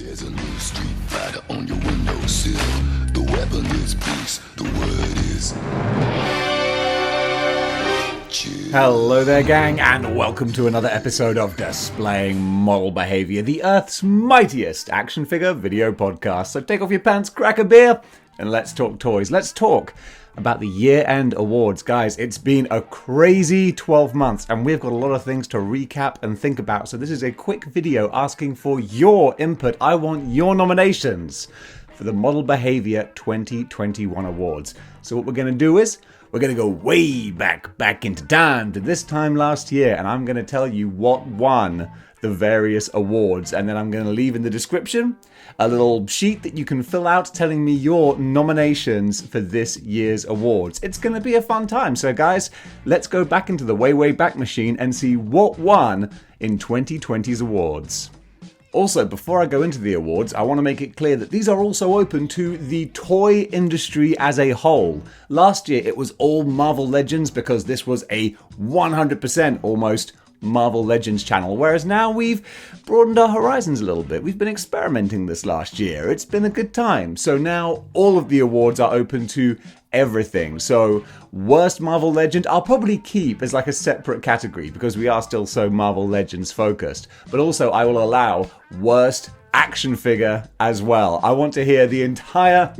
There's a new street fighter on your windowsill. The weapon is peace, the word is chill. Hello there, gang, and welcome to another episode of Displaying Model Behaviour, the Earth's mightiest action figure video podcast. So take off your pants, crack a beer, and let's talk toys. Let's talk about the year-end awards. Guys, it's been a crazy 12 months, and we've got a lot of things to recap and think about. So this is a quick video asking for your input. I want your nominations for the Model Behaviour 2021 awards. So what we're going to do is, we're going to go way back into time to this time last year, and I'm going to tell you what won the various awards, and then I'm going to leave in the description a little sheet that you can fill out telling me your nominations for this year's awards. It's going to be a fun time. So guys, let's go back into the way back machine and see what won in 2020's awards. Also, before I go into the awards, I want to make it clear that these are also open to the toy industry as a whole. Last year, it was all Marvel Legends because this was a 100% almost Marvel Legends channel, whereas now we've broadened our horizons a little bit. We've been experimenting this last year. It's been a good time. So now all of the awards are open to everything. So worst Marvel Legend, I'll probably keep as like a separate category because we are still so Marvel Legends focused. But also I will allow worst action figure as well. I want to hear the entire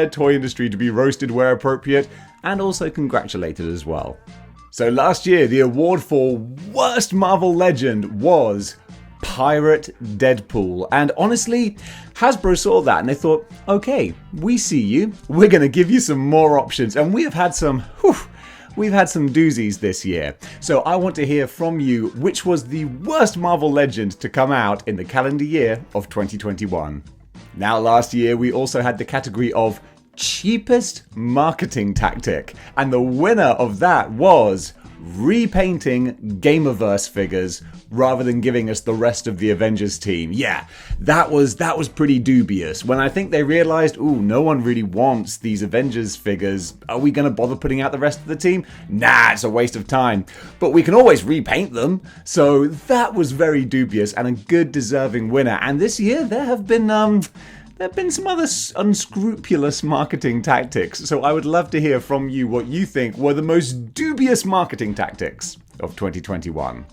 toy industry to be roasted where appropriate and also congratulated as well. So last year, the award for Worst Marvel Legend was Pirate Deadpool. And honestly, Hasbro saw that and they thought, okay, we see you. We're going to give you some more options. And we've had some doozies this year. So I want to hear from you, which was the worst Marvel Legend to come out in the calendar year of 2021. Now, last year, we also had the category of cheapest marketing tactic, and the winner of that was repainting Gamerverse figures rather than giving us the rest of the Avengers team. Yeah, that was pretty dubious. When I think they realized, no one really wants these Avengers figures, are we gonna bother putting out the rest of the team? Nah, it's a waste of time. But we can always repaint them. So that was very dubious and a good deserving winner. And this year there have been some other unscrupulous marketing tactics, so I would love to hear from you what you think were the most dubious marketing tactics of 2021.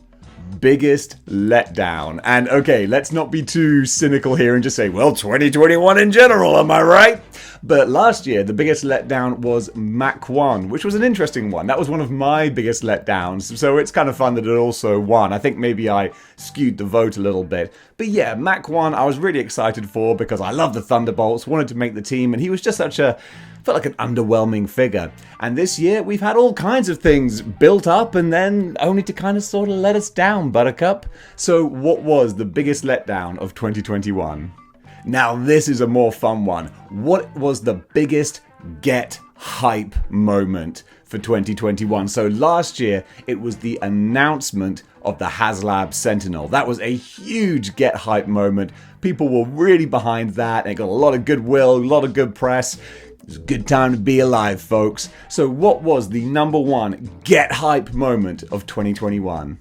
Biggest letdown. And okay, let's not be too cynical here and just say, well, 2021 in general, am I right? But last year, the biggest letdown was Mach 1, which was an interesting one. That was one of my biggest letdowns, so it's kind of fun that it also won. I think maybe I skewed the vote a little bit. But yeah, Mach 1 I was really excited for because I love the Thunderbolts, wanted to make the team, and he was just felt like an underwhelming figure. And this year, we've had all kinds of things built up and then only to kind of sort of let us down, Buttercup. So what was the biggest letdown of 2021? Now, this is a more fun one. What was the biggest get hype moment for 2021? So last year, it was the announcement of the HasLab Sentinel. That was a huge get hype moment. People were really behind that. It got a lot of goodwill, a lot of good press. It's a good time to be alive, folks. So what was the number one get hype moment of 2021?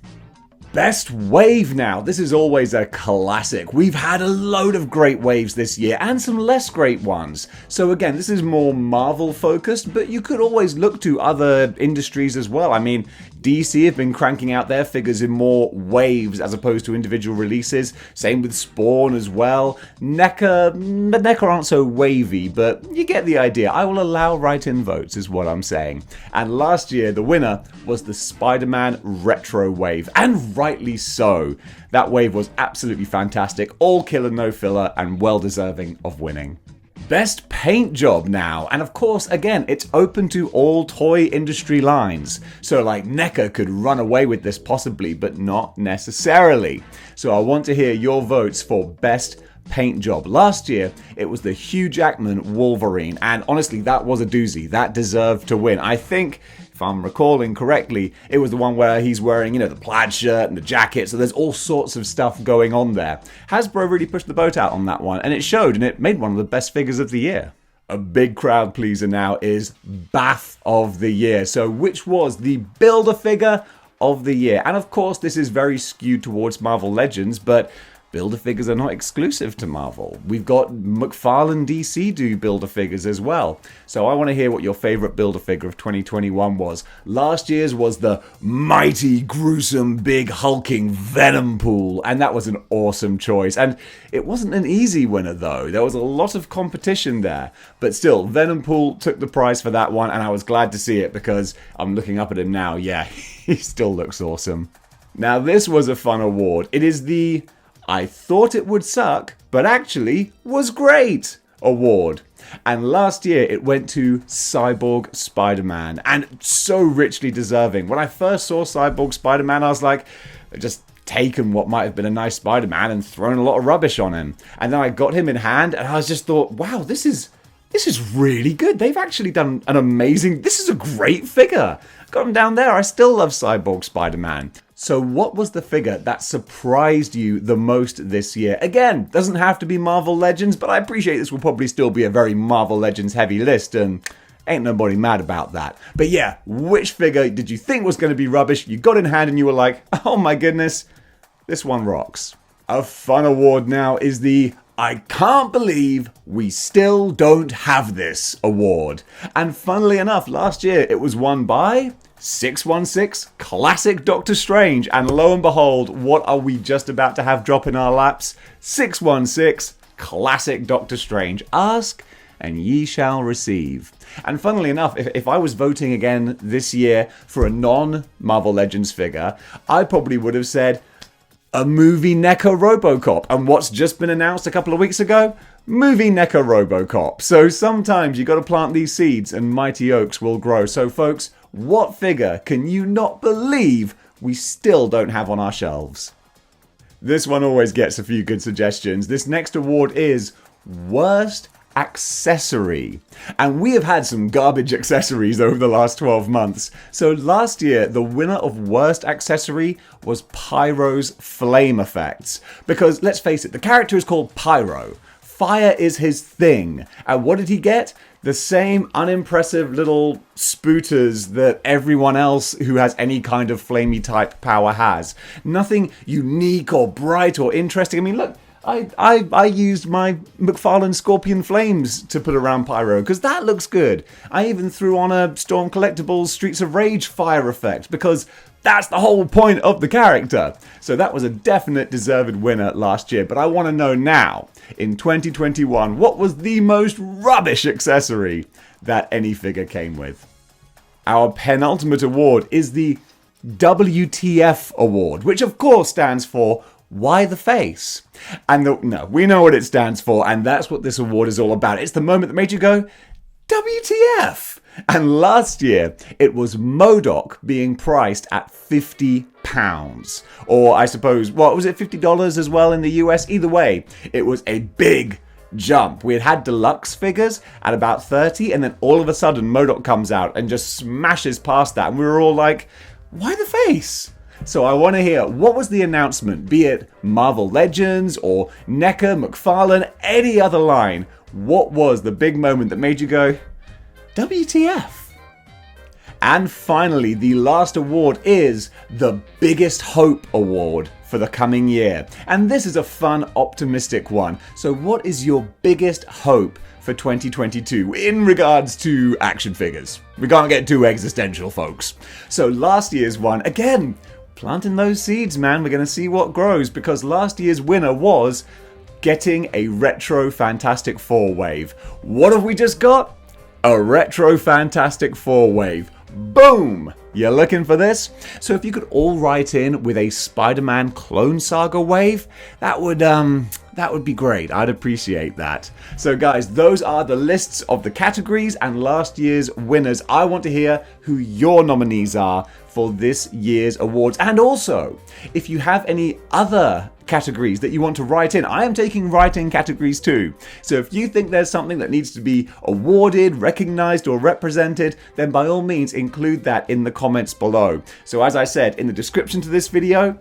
Best wave now. This is always a classic. We've had a load of great waves this year and some less great ones. So again, this is more Marvel focused, but you could always look to other industries as well. I mean, DC have been cranking out their figures in more waves as opposed to individual releases. Same with Spawn as well. NECA aren't so wavy, but you get the idea. I will allow write-in votes is what I'm saying. And last year, the winner was the Spider-Man Retro Wave, and rightly so. That wave was absolutely fantastic, all killer no filler, and well deserving of winning. Best paint job now, and of course, again, it's open to all toy industry lines. So like NECA could run away with this possibly, but not necessarily. So I want to hear your votes for best paint job. Last year, it was the Hugh Jackman Wolverine, and honestly, that was a doozy. That deserved to win. I think, if I'm recalling correctly, it was the one where he's wearing, the plaid shirt and the jacket, so there's all sorts of stuff going on there. Hasbro really pushed the boat out on that one, and it showed, and it made one of the best figures of the year. A big crowd pleaser now is Bath of the Year. So which was the Build-A-Figure of the year? And of course, this is very skewed towards Marvel Legends, but Build-A-Figures are not exclusive to Marvel. We've got McFarlane DC do Build-A-Figures as well. So I want to hear what your favorite Build-A-Figure of 2021 was. Last year's was the mighty, gruesome, big, hulking Venom Pool, and that was an awesome choice. And it wasn't an easy winner, though. There was a lot of competition there. But still, Venom Pool took the prize for that one, and I was glad to see it because I'm looking up at him now. Yeah, he still looks awesome. Now, this was a fun award. It is the I thought it would suck, but actually was great award. And last year it went to Cyborg Spider-Man, and so richly deserving. When I first saw Cyborg Spider-Man, I was like, just taken what might have been a nice Spider-Man and thrown a lot of rubbish on him. And then I got him in hand, and I just thought, wow, this is really good. They've actually done an amazing, this is a great figure. Got him down there. I still love Cyborg Spider-Man. So what was the figure that surprised you the most this year? Again, doesn't have to be Marvel Legends, but I appreciate this will probably still be a very Marvel Legends heavy list, and ain't nobody mad about that. But yeah, which figure did you think was going to be rubbish? You got in hand and you were like, oh my goodness, this one rocks. A fun award now is the I can't believe we still don't have this award. And funnily enough, last year it was won by 616 Classic Doctor Strange. And lo and behold, what are we just about to have drop in our laps? 616 Classic Doctor Strange. Ask and ye shall receive. And funnily enough, if I was voting again this year for a non-Marvel Legends figure, I probably would have said a movie NECA RoboCop. And what's just been announced a couple of weeks ago? Movie NECA RoboCop. So sometimes you got to plant these seeds and mighty oaks will grow. So folks, what figure can you not believe we still don't have on our shelves? This one always gets a few good suggestions. This next award is Worst Accessory. And we have had some garbage accessories over the last 12 months. So last year, the winner of Worst Accessory was Pyro's Flame Effects. Because let's face it, the character is called Pyro. Fire is his thing. And what did he get? The same unimpressive little spooters that everyone else who has any kind of flamey type power has. Nothing unique or bright or interesting. I mean, look, I used my McFarlane Scorpion Flames to put around Pyro because that looks good. I even threw on a Storm Collectibles Streets of Rage fire effect because that's the whole point of the character. So that was a definite deserved winner last year. But I want to know now, in 2021, what was the most rubbish accessory that any figure came with? Our penultimate award is the WTF award, which of course stands for Why the Face? And no, we know what it stands for, and that's what this award is all about. It's the moment that made you go, WTF? And last year, it was MODOK being priced at £50. Or I suppose, what was it, $50 as well in the US? Either way, it was a big jump. We had deluxe figures at about 30, and then all of a sudden, MODOK comes out and just smashes past that. And we were all like, why the face? So I want to hear, what was the announcement? Be it Marvel Legends or NECA, McFarlane, any other line. What was the big moment that made you go, WTF? And finally, the last award is the Biggest Hope Award for the coming year. And this is a fun, optimistic one. So what is your biggest hope for 2022 in regards to action figures? We can't get too existential, folks. So last year's one, again, planting those seeds, man. We're going to see what grows, because last year's winner was getting a Retro Fantastic Four wave. What have we just got? A Retro Fantastic Four wave. Boom! You're looking for this? So if you could all write in with a Spider-Man Clone Saga wave, that would be great. I'd appreciate that. So guys, those are the lists of the categories and last year's winners. I want to hear who your nominees are for this year's awards. And also, if you have any other categories that you want to write in, I am taking write-in categories too. So if you think there's something that needs to be awarded, recognized, or represented, then by all means include that in the comments below. So as I said, in the description to this video,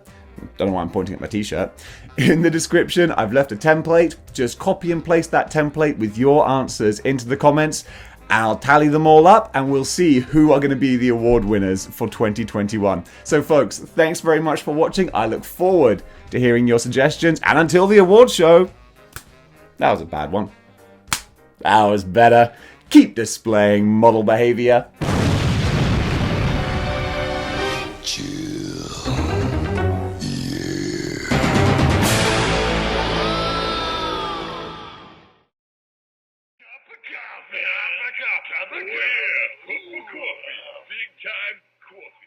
don't know why I'm pointing at my t-shirt. In the description, I've left a template. Just copy and paste that template with your answers into the comments. I'll tally them all up and we'll see who are going to be the award winners for 2021. So folks, thanks very much for watching. I look forward to hearing your suggestions, and until the award show, that was a bad one. That was better. Keep displaying model behavior. Chill. Cup of coffee. Big time coffee.